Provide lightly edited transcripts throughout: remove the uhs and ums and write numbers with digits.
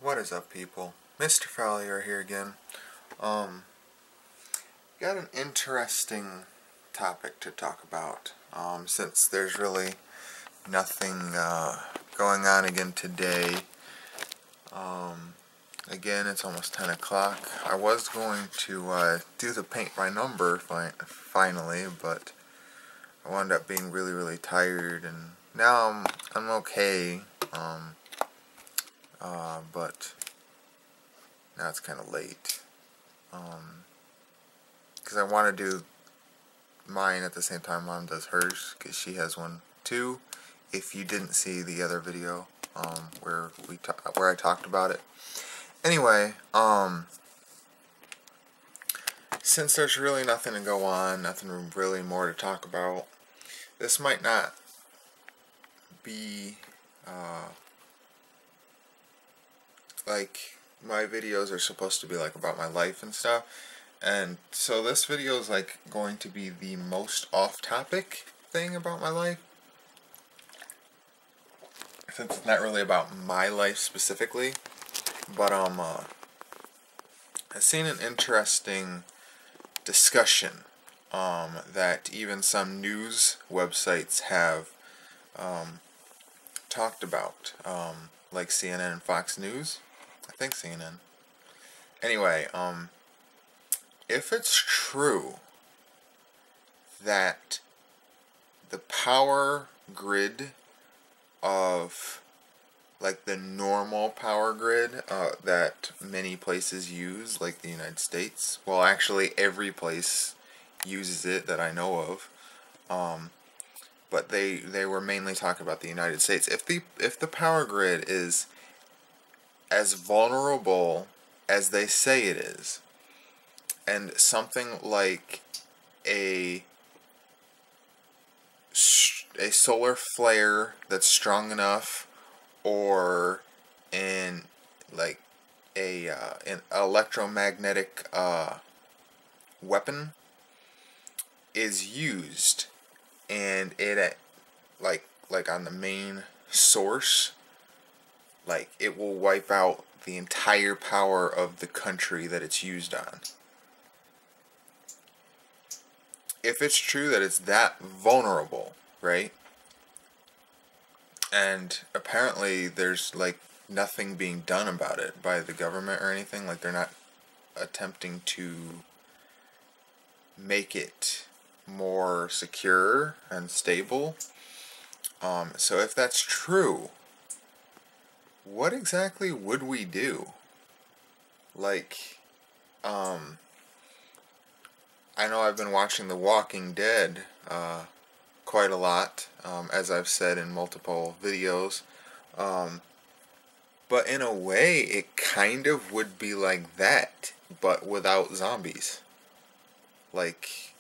What is up, people? Mr. Fallior here again. Got an interesting topic to talk about. Since there's really nothing going on again today. Again, it's almost 10 o'clock. I was going to do the paint by number finally, but I wound up being really tired, and now I'm okay. But now it's kind of late. Because I want to do mine at the same time Mom does hers, because she has one too. If you didn't see the other video, where I talked about it. Anyway, since there's really nothing to go on, nothing really more to talk about, this might not be like my videos are supposed to be like about my life and stuff, and so this video is like going to be the most off-topic thing about my life, since it's not really about my life specifically. But I've seen an interesting discussion that even some news websites have talked about, like CNN and Fox News. I think CNN. Anyway, if it's true that the power grid of, like, the normal power grid that many places use, like the United States, well, actually every place uses it that I know of, but they were mainly talking about the United States. If the power grid is as vulnerable as they say it is, and something like a solar flare that's strong enough, or an electromagnetic weapon is used, and it like on the main source, like, it will wipe out the entire power of the country that it's used on. If it's true that it's that vulnerable, right? And apparently there's like nothing being done about it by the government or anything, like they're not attempting to make it more secure and stable. So if that's true, what exactly would we do? Like, I know I've been watching The Walking Dead quite a lot, as I've said in multiple videos, but in a way it kind of would be like that, but without zombies. Like,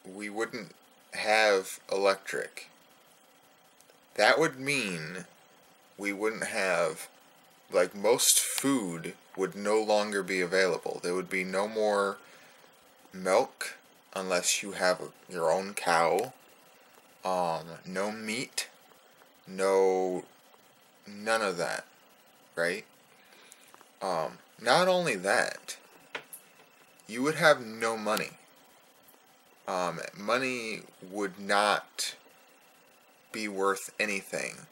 we wouldn't have electric. That would mean we wouldn't have, like, most food would no longer be available. There would be no more milk unless you have your own cow. No meat, none of that, right? Not only that, you would have no money. Money would not be worth anything.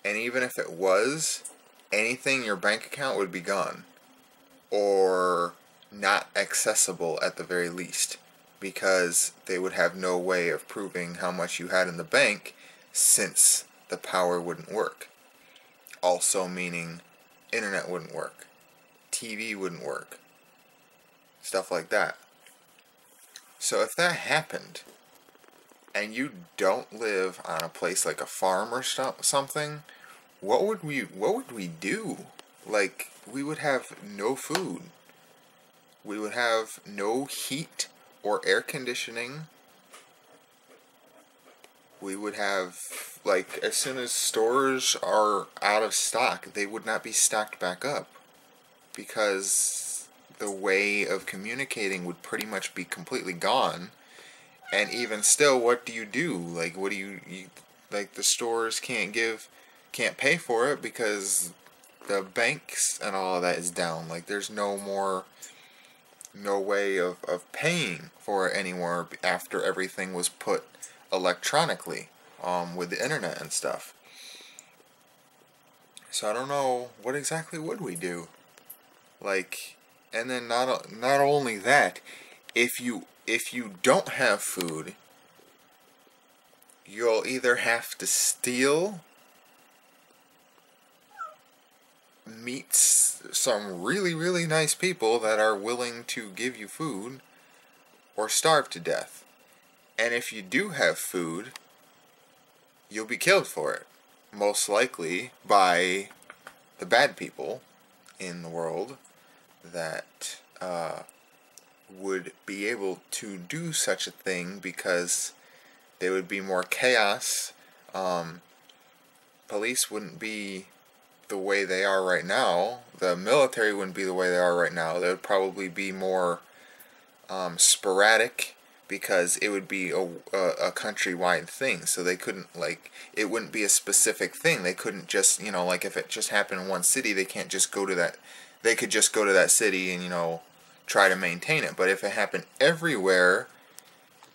And even if it was, anything in your bank account would be gone. Or not accessible at the very least. Because they would have no way of proving how much you had in the bank, since the power wouldn't work. Also meaning internet wouldn't work. TV wouldn't work. Stuff like that. So if that happened, and you don't live on a place like a farm or something, what would we do? Like, we would have no food. We would have no heat or air conditioning. We would have, like, as soon as stores are out of stock, they would not be stocked back up, because the way of communicating would pretty much be completely gone. And even still, what do you do? Like, what do you like, the stores can't pay for it because the banks and all of that is down. Like, there's no way of paying for it anymore after everything was put electronically, with the internet and stuff. So I don't know, what exactly would we do? Like, and then not only that, if you don't have food, you'll either have to steal, meet some really, really nice people that are willing to give you food, or starve to death. And if you do have food, you'll be killed for it. Most likely by the bad people in the world that would be able to do such a thing, because there would be more chaos. Police wouldn't be the way they are right now. The military wouldn't be the way they are right now. They would probably be more sporadic, because it would be a countrywide thing. So they couldn't, like, it wouldn't be a specific thing. They couldn't just, like, if it just happened in one city, they can't just go to that. They could just go to that city and, try to maintain it. But if it happened everywhere,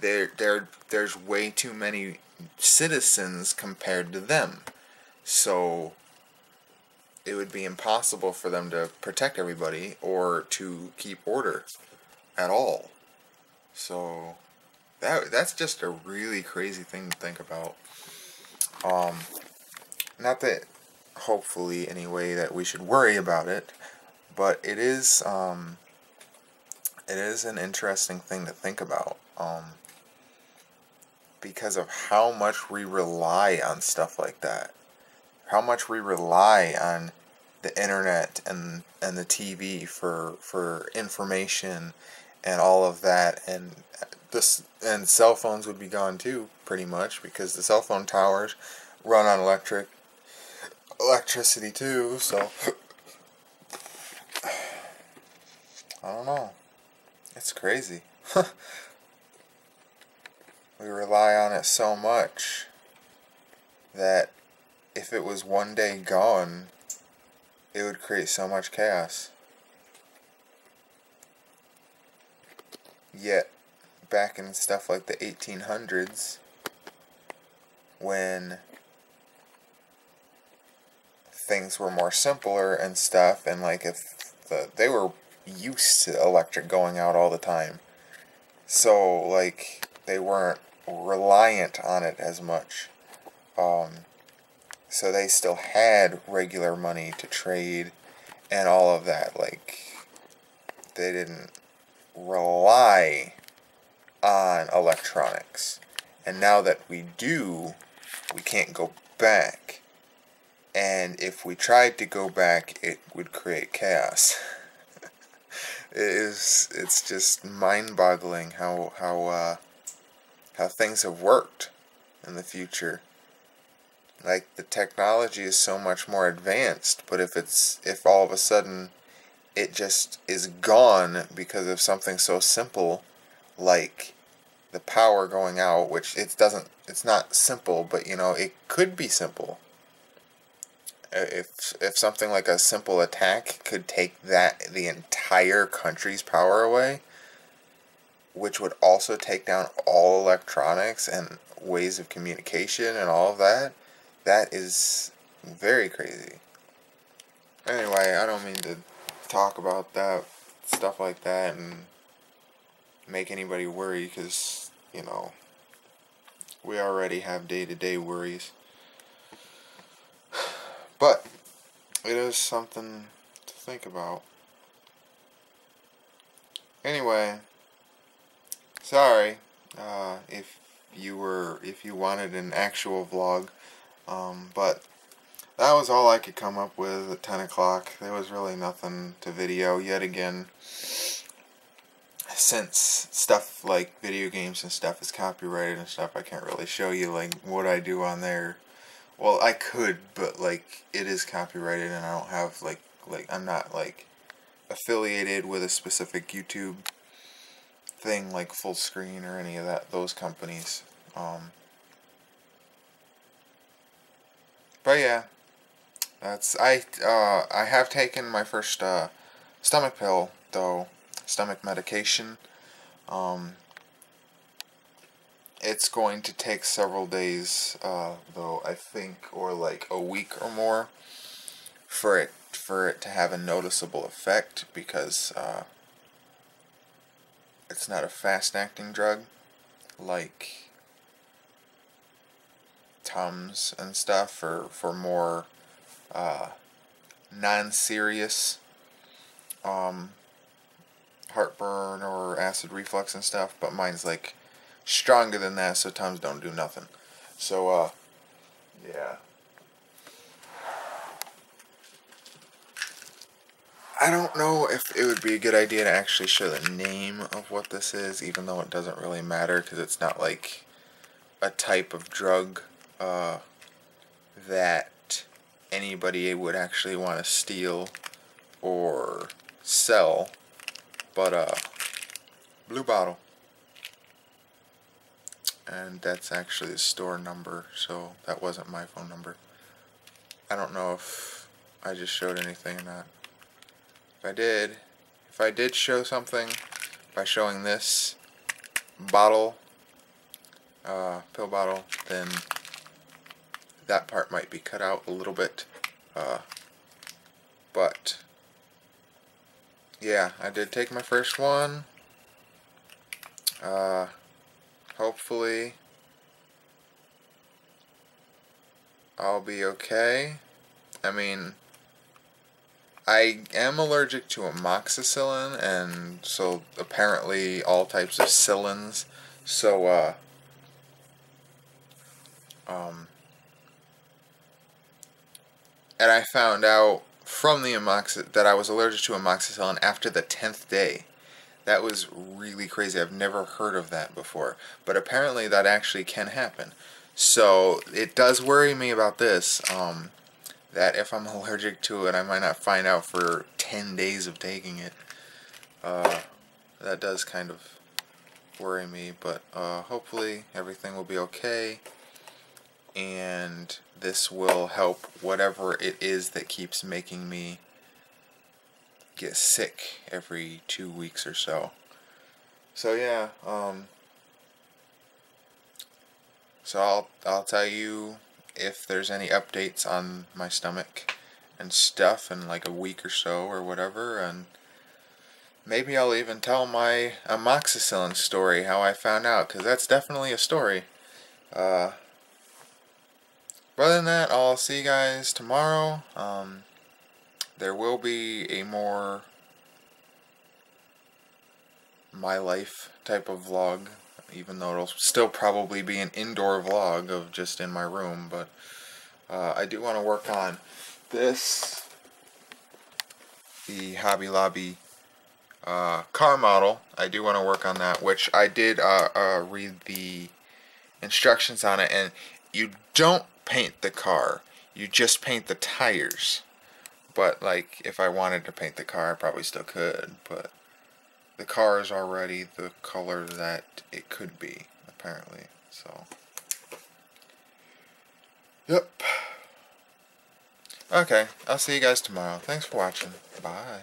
there's way too many citizens compared to them. So it would be impossible for them to protect everybody or to keep order at all. So that's just a really crazy thing to think about. Not that, hopefully anyway, that we should worry about it, but it is an interesting thing to think about, because of how much we rely on stuff like that. How much we rely on the internet and the TV for information and all of that, and cell phones would be gone too, pretty much, because the cell phone towers run on electricity too. So I don't know. It's crazy. We rely on it so much that if it was one day gone, it would create so much chaos. Yet, back in stuff like the 1800s, when things were more simpler and stuff, and like they were used to electric going out all the time, so like they weren't reliant on it as much. So they still had regular money to trade and all of that. Like, they didn't rely on electronics. And now that we do, we can't go back. And if we tried to go back, it would create chaos. It's just mind-boggling how things have worked in the future. Like, the technology is so much more advanced, but if all of a sudden it just is gone because of something so simple like the power going out, which it's not simple, but it could be simple. If something like a simple attack could take the entire country's power away, which would also take down all electronics and ways of communication and all of that, that is very crazy. Anyway, I don't mean to talk about that, stuff like that, and make anybody worry, because, we already have day-to-day worries. But it is something to think about. Anyway, sorry if you wanted an actual vlog, but that was all I could come up with at 10 o'clock. There was really nothing to video yet again. Since stuff like video games and stuff is copyrighted and stuff, I can't really show you like what I do on there. Well, I could, but like it is copyrighted, and I don't have like I'm not like affiliated with a specific YouTube thing like Full Screen or any of those companies. But yeah, I have taken my first stomach pill, though, stomach medication. It's going to take several days, though, I think, or like a week or more, for it to have a noticeable effect, because it's not a fast-acting drug like Tums and stuff, for more non-serious heartburn or acid reflux and stuff, but mine's like stronger than that, so Tums don't do nothing. So yeah. I don't know if it would be a good idea to actually show the name of what this is, even though it doesn't really matter, because it's not like a type of drug that anybody would actually want to steal or sell. But blue bottle, and that's actually the store number, so that wasn't my phone number. I don't know if I just showed anything or not. If I did show something by showing this bottle, pill bottle, then that part might be cut out a little bit. But yeah, I did take my first one. Hopefully I'll be okay. I mean, I am allergic to amoxicillin, and so apparently all types of psyllins. So, and I found out from the that I was allergic to amoxicillin after the 10th day. That was really crazy. I've never heard of that before. But apparently that actually can happen. So it does worry me about this, that if I'm allergic to it, I might not find out for 10 days of taking it. That does kind of worry me, but hopefully everything will be okay, and this will help whatever it is that keeps making me get sick every 2 weeks or so. So yeah, so I'll tell you if there's any updates on my stomach and stuff in like a week or so or whatever, and maybe I'll even tell my amoxicillin story, how I found out, because that's definitely a story. But other than that, I'll see you guys tomorrow. There will be a more my life type of vlog, even though it'll still probably be an indoor vlog of just in my room, but I do want to work on this, the Hobby Lobby car model. I do want to work on that, which I did read the instructions on it, and you don't paint the car, you just paint the tires. But like, if I wanted to paint the car, I probably still could, but the car is already the color that it could be, apparently. So, yep. Okay, I'll see you guys tomorrow. Thanks for watching. Bye.